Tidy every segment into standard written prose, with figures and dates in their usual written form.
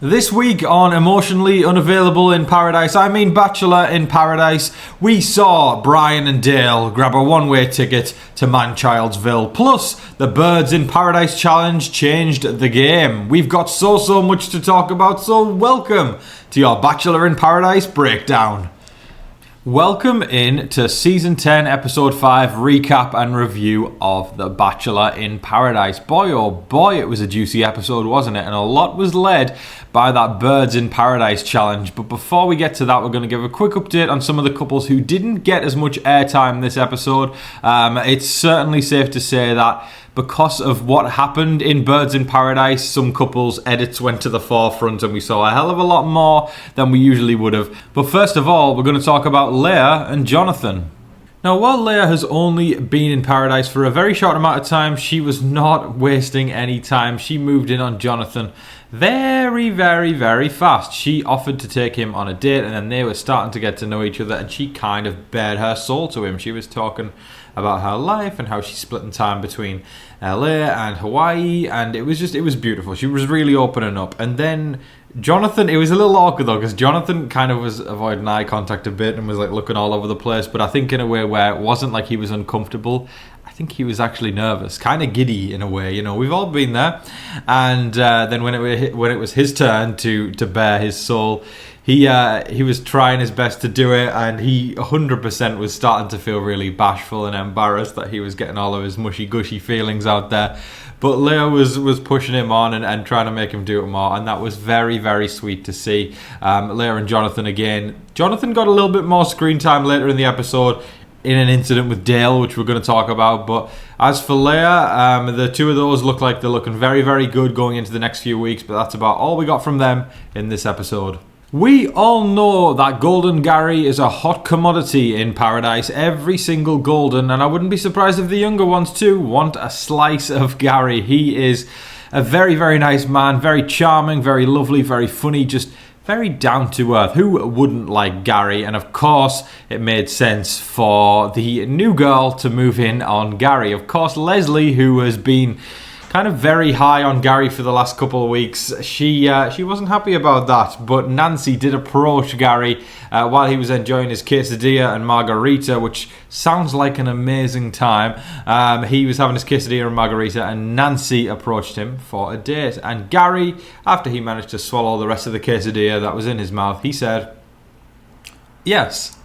This week on Emotionally Unavailable in Paradise, I mean Bachelor in Paradise, we saw Brian and Dale grab a one-way ticket to Manchildsville. Plus, the Birds in Paradise Challenge changed the game. We've got so much to talk about, so welcome to your Bachelor in Paradise breakdown. Welcome in to Season 10, Episode 5, recap and review of The Bachelor in Paradise. Boy, oh boy, it was a juicy episode, wasn't it? And a lot was led by that Birds in Paradise challenge. But before we get to that, we're going to give a quick update on some of the couples who didn't get as much airtime this episode. It's certainly safe to say that because of what happened in Birds in Paradise, some couples' edits went to the forefront and we saw a hell of a lot more than we usually would have. But first of all, we're going to talk about Leah and Jonathan. Now, while Leah has only been in Paradise for a very short amount of time, she was not wasting any time. She moved in on Jonathan very fast. She offered to take him on a date and then they were starting to get to know each other and she kind of bared her soul to him. She was talking about her life and how she's splitting time between LA and Hawaii, and it was beautiful. She was really opening up. And then Jonathan, it was a little awkward though, because Jonathan kind of was avoiding eye contact a bit and was like looking all over the place, but I think in a way where it wasn't like he was uncomfortable. I think he was actually nervous, kind of giddy in a way. You know, we've all been there. And then when it was his turn to bare his soul, he was trying his best to do it, and he 100% was starting to feel really bashful and embarrassed that he was getting all of his mushy-gushy feelings out there. But Leah was pushing him on and trying to make him do it more, and that was very sweet to see. Leah and Jonathan again. Jonathan got a little bit more screen time later in the episode in an incident with Dale, which we're going to talk about. But as for Leah, the two of those look like they're looking very good going into the next few weeks, but that's about all we got from them in this episode. We all know that Golden Gary is a hot commodity in Paradise. Every single Golden, and I wouldn't be surprised if the younger ones too, want a slice of Gary. He is a very nice man, very charming, very lovely, very funny, just very down to earth. Who wouldn't like Gary? And of course, it made sense for the new girl to move in on Gary. Of course, Leslie, who has been kind of very high on Gary for the last couple of weeks, she wasn't happy about that. But Nancy did approach Gary while he was enjoying his quesadilla and margarita, which sounds like an amazing time. He was having his quesadilla and margarita, and Nancy approached him for a date. And Gary, after he managed to swallow the rest of the quesadilla that was in his mouth, he said yes.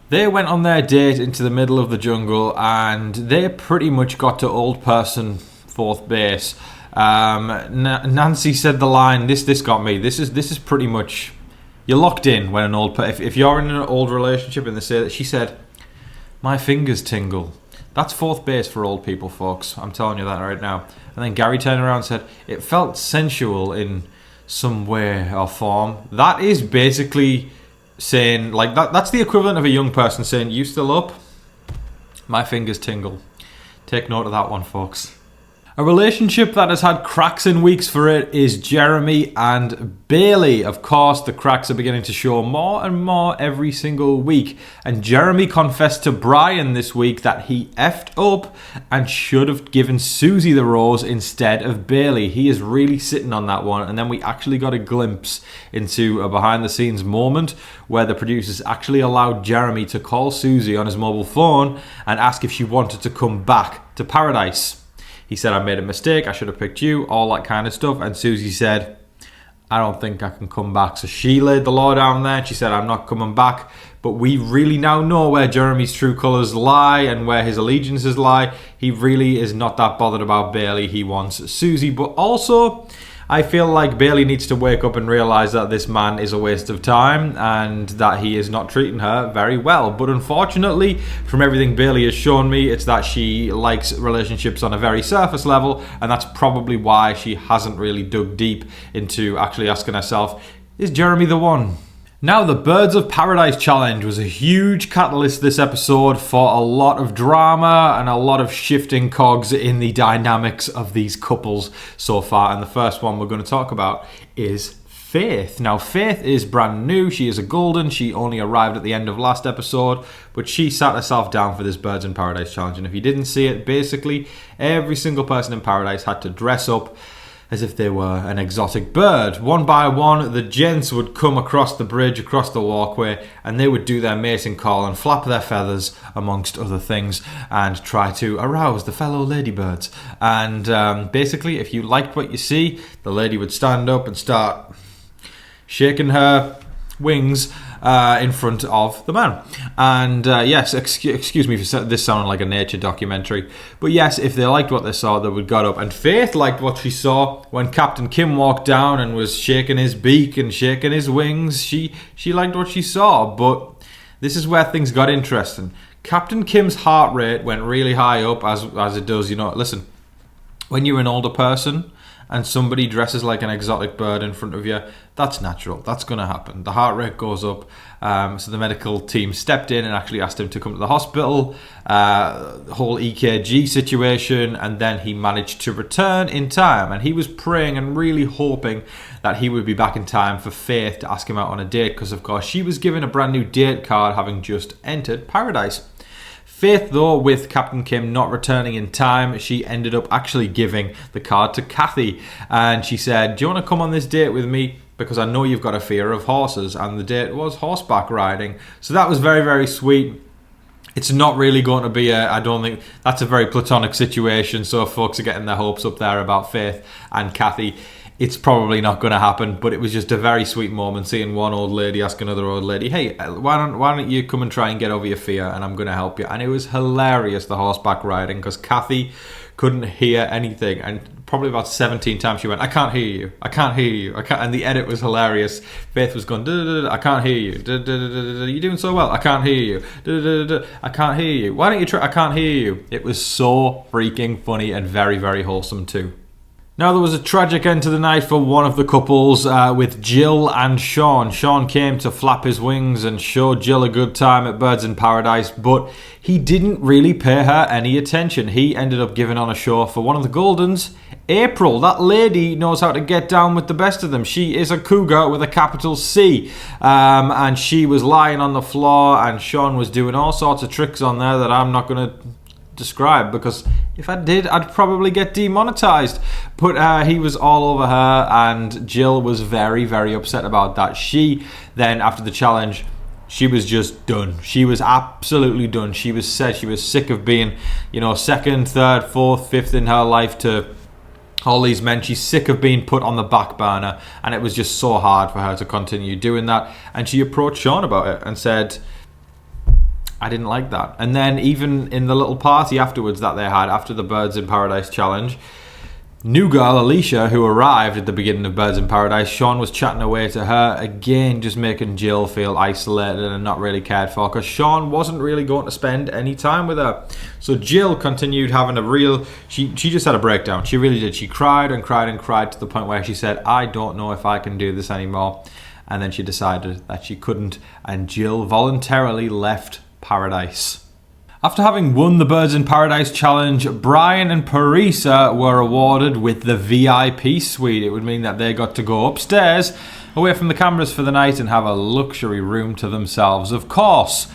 They went on their date into the middle of the jungle, and they pretty much got to old person fourth base. Nancy said the line, this got me. This is pretty much, you're locked in when an old if you're in an old relationship and they say that. She said, my fingers tingle. That's fourth base for old people, folks. I'm telling you that right now. And then Gary turned around and said, it felt sensual in some way or form. That is basically saying, like, that's the equivalent of a young person saying, you still up? My fingers tingle. Take note of that one, folks. A relationship that has had cracks in weeks for it is Jeremy and Bailey. Of course, the cracks are beginning to show more and more every single week. And Jeremy confessed to Brian this week that he effed up and should have given Susie the rose instead of Bailey. He is really sitting on that one. And then we actually got a glimpse into a behind-the-scenes moment where the producers actually allowed Jeremy to call Susie on his mobile phone and ask if she wanted to come back to Paradise. He said, I made a mistake, I should have picked you, all that kind of stuff. And Susie said, I don't think I can come back. So she laid the law down there and she said, I'm not coming back. But we really now know where Jeremy's true colours lie and where his allegiances lie. He really is not that bothered about Bailey. He wants Susie. But also, I feel like Bailey needs to wake up and realise that this man is a waste of time and that he is not treating her very well. But unfortunately, from everything Bailey has shown me, it's that she likes relationships on a very surface level, and that's probably why she hasn't really dug deep into actually asking herself, is Jeremy the one? Now, the Birds of Paradise Challenge was a huge catalyst this episode for a lot of drama and a lot of shifting cogs in the dynamics of these couples so far. And the first one we're going to talk about is Faith. Now, Faith is brand new. She is a golden. She only arrived at the end of last episode, but she sat herself down for this Birds in Paradise Challenge. And if you didn't see it, basically every single person in Paradise had to dress up as if they were an exotic bird. One by one, the gents would come across the bridge, across the walkway, and they would do their mating call and flap their feathers, amongst other things, and try to arouse the fellow ladybirds. And basically, if you liked what you see, the lady would stand up and start shaking her wings in front of the man. And yes, excuse me for this sounding like a nature documentary, but yes, if they liked what they saw, they would get up. And Faith liked what she saw when Captain Kim walked down and was shaking his beak and shaking his wings. She liked what she saw, but this is where things got interesting. Captain Kim's heart rate went really high up, as it does, listen, when you're an older person and somebody dresses like an exotic bird in front of you, that's natural. That's going to happen. The heart rate goes up. So the medical team stepped in and actually asked him to come to the hospital. The whole EKG situation, and then he managed to return in time. And he was praying and really hoping that he would be back in time for Faith to ask him out on a date, because of course she was given a brand new date card having just entered paradise. Faith, though, with Captain Kim not returning in time, she ended up actually giving the card to Kathy. And she said, "Do you want to come on this date with me? Because I know you've got a fear of horses." And the date was horseback riding. So that was very, very sweet. It's not really going to be I don't think that's a very platonic situation. So if folks are getting their hopes up there about Faith and Kathy, it's probably not going to happen. But it was just a very sweet moment, seeing one old lady ask another old lady, "Hey, why don't you come and try and get over your fear, and I'm going to help you." And it was hilarious, the horseback riding, because Kathy couldn't hear anything, and probably about 17 times she went, "I can't hear you, I can't hear you, I can't," and the edit was hilarious. Faith was going, "I can't hear you, you're doing so well, I can't hear you, I can't hear you, why don't you try, I can't hear you." It was so freaking funny and very, very wholesome too. Now, there was a tragic end to the night for one of the couples with Jill and Sean. Sean came to flap his wings and show Jill a good time at Birds in Paradise, but he didn't really pay her any attention. He ended up giving on a show for one of the Goldens, April. That lady knows how to get down with the best of them. She is a cougar with a capital C. And she was lying on the floor, and Sean was doing all sorts of tricks on there that I'm not going to describe, because if I did, I'd probably get demonetized. But he was all over her, and Jill was very, very upset about that. She then, after the challenge, she was just done. She was absolutely done. She said she was sick of being, second, third, fourth, fifth in her life to all these men. She's sick of being put on the back burner, and it was just so hard for her to continue doing that. And she approached Sean about it and said, "I didn't like that." And then even in the little party afterwards that they had after the Birds in Paradise challenge, new girl Alicia, who arrived at the beginning of Birds in Paradise, Sean was chatting away to her, again just making Jill feel isolated and not really cared for, because Sean wasn't really going to spend any time with her. So Jill continued having she just had a breakdown. She really did. She cried and cried and cried to the point where she said, "I don't know if I can do this anymore." And then she decided that she couldn't, and Jill voluntarily left Paradise. After having won the Birds in Paradise challenge, Brian and Parisa were awarded with the VIP suite. It would mean that they got to go upstairs, away from the cameras for the night, and have a luxury room to themselves. Of course,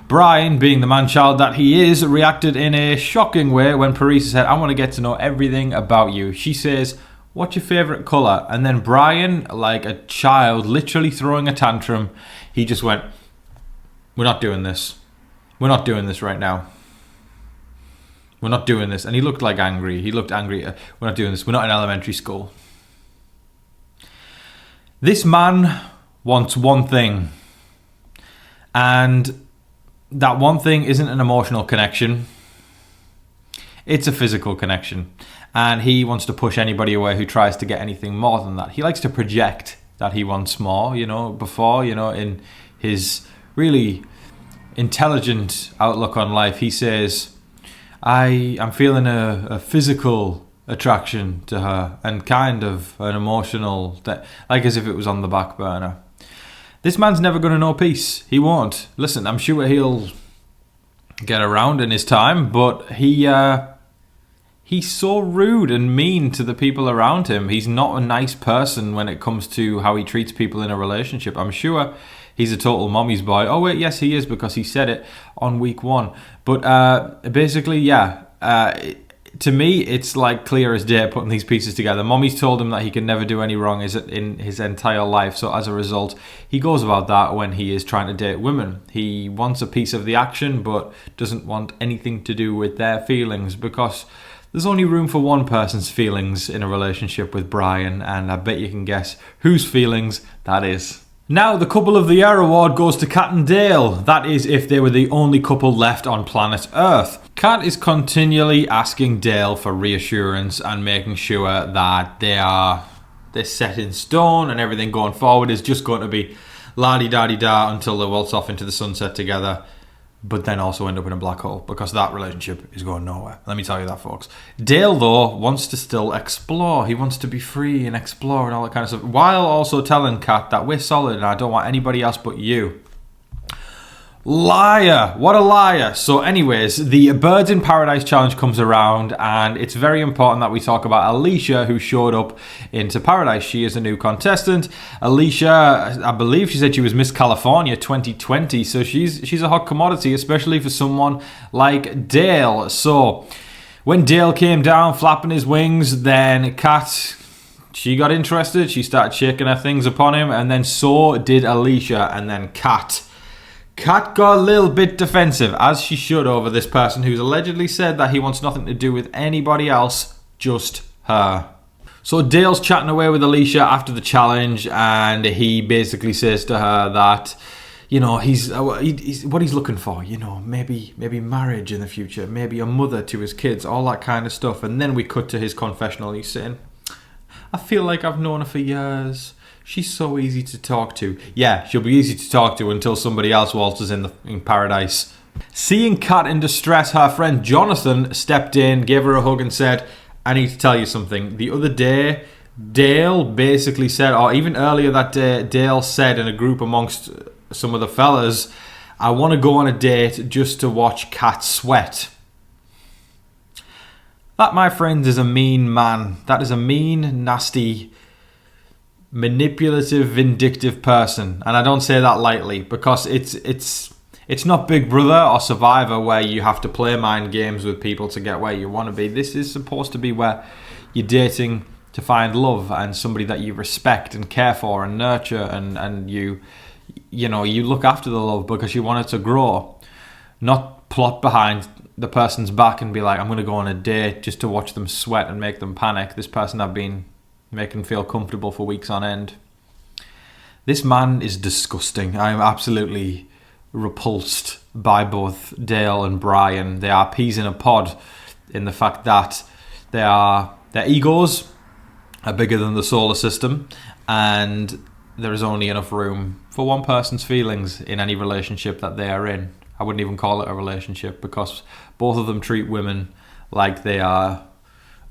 Brian, being the man-child that he is, reacted in a shocking way when Parisa said, "I want to get to know everything about you." She says, "What's your favourite colour?" And then Brian, like a child literally throwing a tantrum, he just went, "We're not doing this. We're not doing this right now. We're not doing this." And he looked like angry. He looked angry. "We're not doing this. We're not in elementary school." This man wants one thing. And that one thing isn't an emotional connection. It's a physical connection. And he wants to push anybody away who tries to get anything more than that. He likes to project that he wants more, before, in his really intelligent outlook on life, he says, I'm feeling a physical attraction to her and kind of an emotional, like as if it was on the back burner. This man's never going to know peace. He won't. Listen, I'm sure he'll get around in his time, but he's so rude and mean to the people around him. He's not a nice person when it comes to how he treats people in a relationship. I'm sure he's a total mommy's boy. Oh, wait, yes, he is, because he said it on week 1. But basically, yeah, to me, it's like clear as day putting these pieces together. Mommy's told him that he can never do any wrong in his entire life. So as a result, he goes about that when he is trying to date women. He wants a piece of the action, but doesn't want anything to do with their feelings, because there's only room for one person's feelings in a relationship with Brian, and I bet you can guess whose feelings that is. Now, the Couple of the Year award goes to Kat and Dale. That is if they were the only couple left on planet Earth. Kat is continually asking Dale for reassurance and making sure that they're set in stone and everything going forward is just going to be la-di-da-di-da until they waltz off into the sunset together, but then also end up in a black hole, because that relationship is going nowhere. Let me tell you that, folks. Dale, though, wants to still explore. He wants to be free and explore and all that kind of stuff, while also telling Kat that we're solid and I don't want anybody else but you. Liar! What a liar! So anyways, the Birds in Paradise challenge comes around, and it's very important that we talk about Alicia, who showed up into Paradise. She is a new contestant. Alicia, I believe she said she was Miss California 2020, so she's a hot commodity, especially for someone like Dale. So when Dale came down flapping his wings, then Kat, she got interested. She started shaking her things upon him, and then so did Alicia, and then Kat got a little bit defensive, as she should, over this person who's allegedly said that he wants nothing to do with anybody else, just her. So Dale's chatting away with Alicia after the challenge, and he basically says to her that, you know, he's what he's looking for, you know, maybe marriage in the future, maybe a mother to his kids, all that kind of stuff. And then we cut to his confessional. He's saying, I feel like I've known her for years. She's so easy to talk to. Yeah, she'll be easy to talk to until somebody else waltzes in Paradise. Seeing Kat in distress, her friend Jonathan stepped in, gave her a hug and said, I need to tell you something. The other day, Dale basically said, or even earlier that day, Dale said in a group amongst some of the fellas, I want to go on a date just to watch Kat sweat. That, my friends, is a mean man. That is a mean, nasty, manipulative, vindictive person. And I don't say that lightly, because it's not Big Brother or Survivor where you have to play mind games with people to get where you want to be. This is supposed to be where you're dating to find love and somebody that you respect and care for and nurture, and you look after the love because you want it to grow, not plot behind the person's back and be like, I'm going to go on a date just to watch them sweat and make them panic. This person I've been making feel comfortable for weeks on end. This man is disgusting. I am absolutely repulsed by both Dale and Brian. They are peas in a pod in the fact that their egos are bigger than the solar system, and there is only enough room for one person's feelings in any relationship that they are in. I wouldn't even call it a relationship, because both of them treat women like they are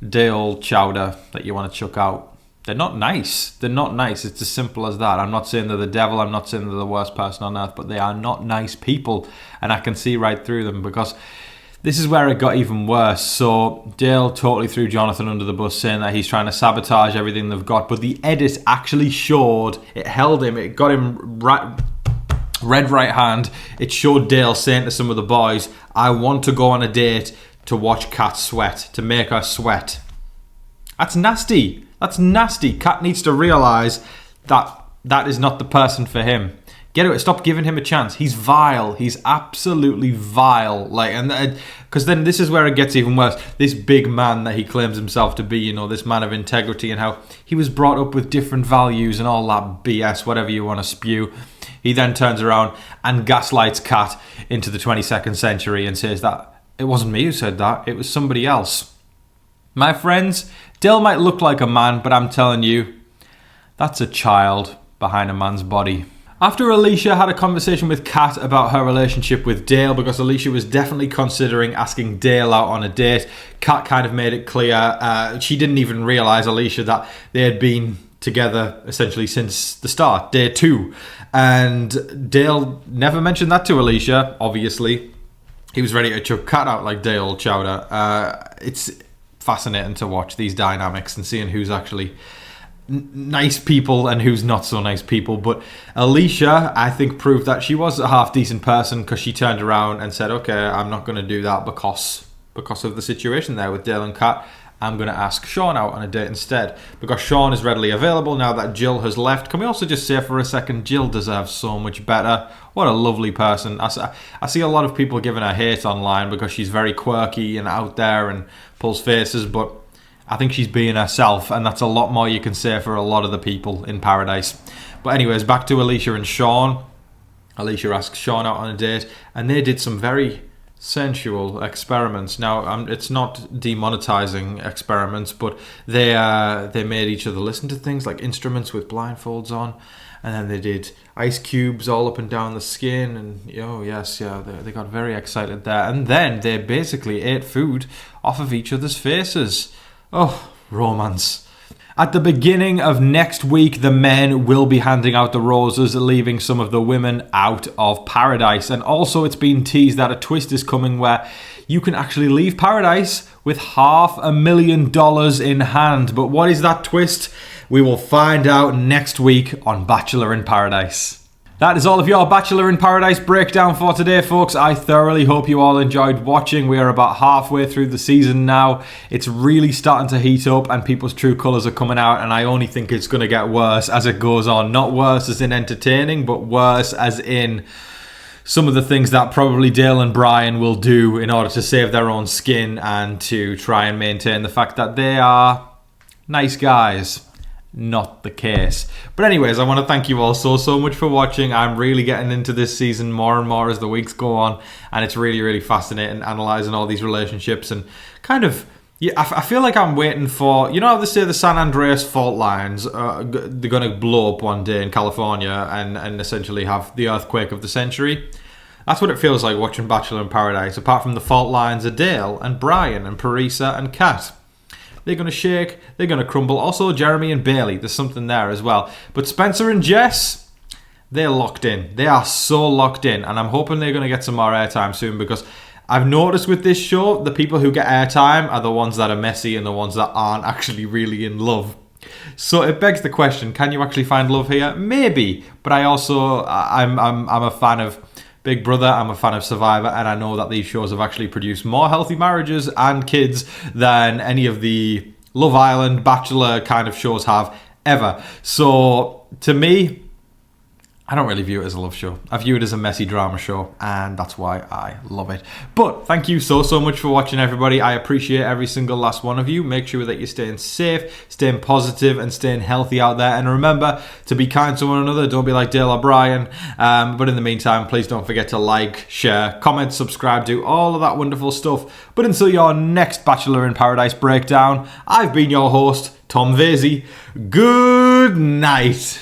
day-old chowder that you want to chuck out. They're not nice. They're not nice. It's as simple as that. I'm not saying they're the devil. I'm not saying they're the worst person on earth, but they are not nice people, and I can see right through them, because this is where it got even worse. So Dale totally threw Jonathan under the bus, saying that he's trying to sabotage everything they've got, but the edit actually showed, it held him, it got him red right hand. It showed Dale saying to some of the boys, I want to go on a date to watch Kat sweat, to make her sweat. That's nasty. That's nasty. Kat needs to realise that that is not the person for him. Get it. Stop giving him a chance. He's vile. He's absolutely vile. Because then this is where it gets even worse. This big man that he claims himself to be, you know, this man of integrity, and how he was brought up with different values and all that BS, whatever you want to spew. He then turns around and gaslights Kat into the 22nd century and says that it wasn't me who said that. It was somebody else. My friends, Dale might look like a man, but I'm telling you, that's a child behind a man's body. After Alicia had a conversation with Kat about her relationship with Dale, because Alicia was definitely considering asking Dale out on a date, Kat kind of made it clear she didn't even realise, Alicia, that they had been together essentially since the start, day 2. And Dale never mentioned that to Alicia, obviously. He was ready to chuck Kat out like day-old chowder. It's fascinating to watch these dynamics and seeing who's actually nice people and who's not so nice people. But Alicia, I think, proved that she was a half decent person, because she turned around and said, okay, I'm not going to do that because because of the situation there with Dale and Kat, I'm going to ask Sean out on a date instead, because Sean is readily available now that Jill has left. Can we also just say for a second, Jill deserves so much better. What a lovely person. I see a lot of people giving her hate online because she's very quirky and out there and pulls faces, but I think she's being herself, and that's a lot more you can say for a lot of the people in Paradise. But anyways, back to Alicia and Sean. Alicia asked Sean out on a date, and they did some very sensual experiments. Now, it's not demonetizing experiments, but they made each other listen to things like instruments with blindfolds on, and then they did ice cubes all up and down the skin, and they got very excited there. And then they basically ate food off of each other's faces. Oh, romance. At the beginning of next week, the men will be handing out the roses, leaving some of the women out of Paradise. And also, it's been teased that a twist is coming where you can actually leave Paradise with $500,000 in hand. But what is that twist? We will find out next week on Bachelor in Paradise. That is all of your Bachelor in Paradise breakdown for today, folks. I thoroughly hope you all enjoyed watching. We are about halfway through the season now. It's really starting to heat up and people's true colours are coming out, and I only think it's going to get worse as it goes on. Not worse as in entertaining, but worse as in some of the things that probably Dale and Brian will do in order to save their own skin and to try and maintain the fact that they are nice guys. Not the case. But anyways, I want to thank you all so much for watching. I'm really getting into this season more and more as the weeks go on, and it's really fascinating analysing all these relationships and kind of, I feel like I'm waiting for, you know how they say the San Andreas fault lines, they're going to blow up one day in California and essentially have the earthquake of the century? That's what it feels like watching Bachelor in Paradise, apart from the fault lines of Dale and Brian and Parisa and Kat. They're going to shake, they're going to crumble. Also, Jeremy and Bailey, there's something there as well. But Spencer and Jess, they're locked in. They are so locked in. And I'm hoping they're going to get some more airtime soon, because I've noticed with this show, the people who get airtime are the ones that are messy and the ones that aren't actually really in love. So it begs the question, can you actually find love here? Maybe. But I'm a fan of Big Brother, I'm a fan of Survivor, and I know that these shows have actually produced more healthy marriages and kids than any of the Love Island, Bachelor kind of shows have ever. So, to me, I don't really view it as a love show. I view it as a messy drama show, and that's why I love it. But thank you so much for watching, everybody. I appreciate every single last one of you. Make sure that you're staying safe, staying positive, and staying healthy out there. And remember to be kind to one another. Don't be like Dale or Brian. But in the meantime, please don't forget to like, share, comment, subscribe, do all of that wonderful stuff. But until your next Bachelor in Paradise breakdown, I've been your host, Tom VASEY. Good night.